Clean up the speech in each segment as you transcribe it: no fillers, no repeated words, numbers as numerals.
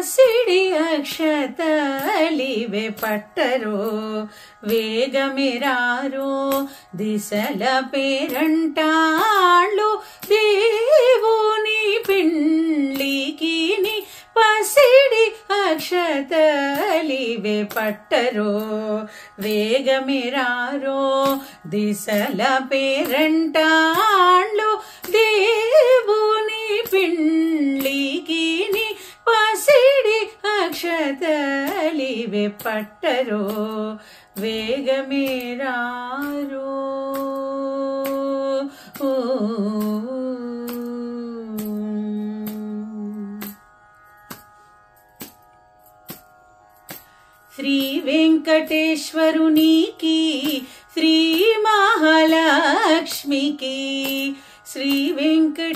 పసిడి అక్షతలివే పట్టరో వేగమిరారో దిశల పేరంటాళ్ళు దేవుని పిండ్లికి పసిడి అక్షతలివే పట్టరో వేగమిరారో దిశల పేరంటాళ్ళు దేవుని పిండ్లికి పసిడి అక్షతలివే పట్టరో వేగమిరారో శ్రీ వెంకటేశ్వరునికి శ్రీ మహాలక్ష్మికి శ్రీ వెంకటేశ్వరునికి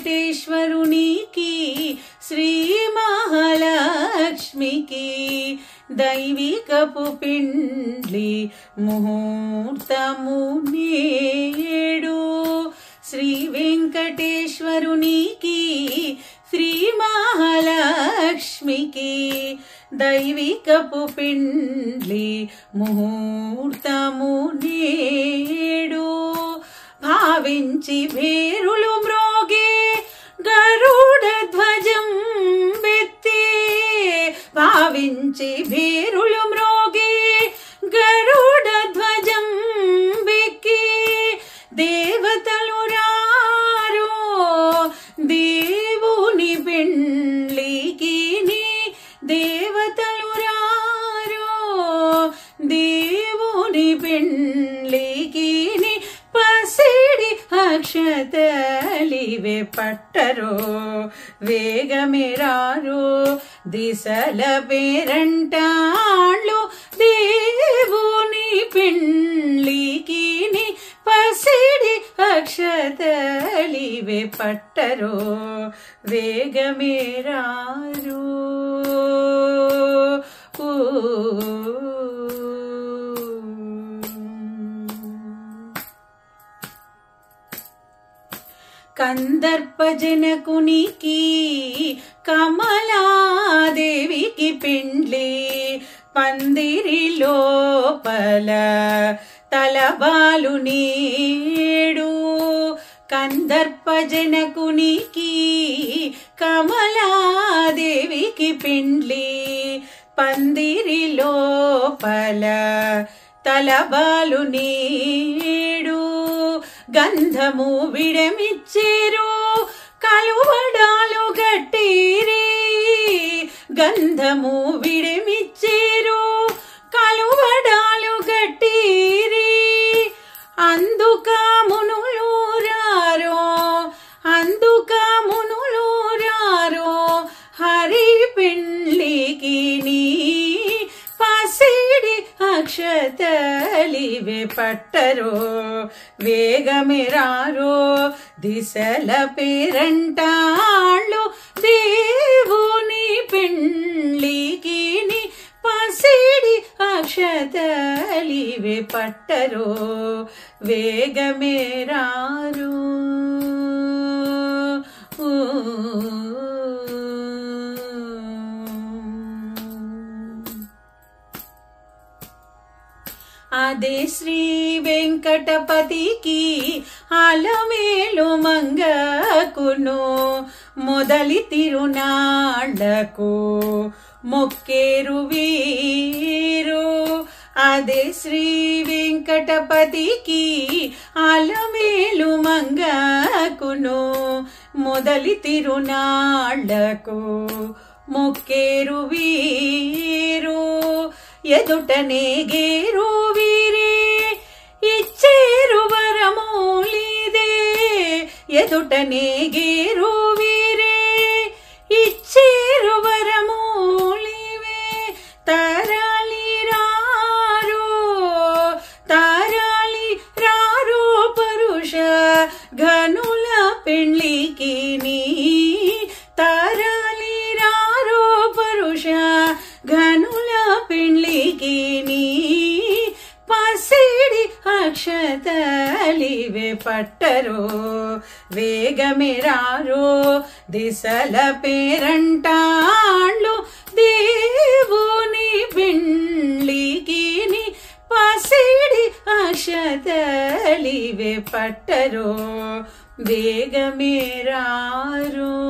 శ్రీ మహాలక్ష్మికి దైవికపు పిండ్లి ముహూర్తము నేడు శ్రీ వెంకటేశ్వరునికి శ్రీ మహాలక్ష్మికి దైవికపు పిండ్లి ముహూర్తము నేడు భావించి భేరులు మ్రోగే గరుడ ధ్వజం బెత్తే భావించి భేరులు మ్రోగే గరుడ ధ్వజం బెక్కి దేవతలు రారో దేవుని పిండ్లికి దేవతలు రారో దేవుని పిండ్లికి పసిడి అక్షతలివే పట్టరో వేగమిరారో దిశల పేరంటాళ్ళు దేవుని పిండ్లికి పసిడి అక్షతలివే పట్టరో వేగమిరారో కందర్పజనకునికి కమలాదేవికి పిండ్లి పందిరి లోపల తలబాలు నేడు కందర్పజనకునికి కమలాదేవికి పిండ్లి పందిరి లోపల తలబాలు నేడు గంధము విడమిచ్చేరు కలువడాలు గట్టిరి గంధము విడమిచ్చేరు కలువడాలు గట్టిరి అందుక మునులు రారో అందుక మునులు రారో హరి పిండ్లికి పసిడి అక్షతలివే పట్టరో వేగమిరారో దిశల పేరంటాళ్ళు దేవుని పిండ్లికి పసిడి అక్షతలివే పట్టరో వేగమిరారో అదే శ్రీ వెంకటపతికి అలమేలు మంగకును మొదలి తిరునాళ్లకు మొక్కేరు వీరు అదే శ్రీ వెంకటపతికి అలమేలు మంగకును మొదలి తిరునాళ్లకు మొక్కేరు వీరు ఎదుటనే గేరు వీరే ఇచ్చేరు వరమూలిదే ఎదుటనే గేరు వీరే ఇచ్చేరు వరమూలివే తరాలి రారో పరుష ఘనుల పెండ్లికి తరాలి రారో పరుష ఘనుల పెండ్లికి పసిడి అక్షతలివే పట్టరో వేగమిరారో దిశల పేరంటాళ్ళు తలివే పట్టరో వేగమే రారో.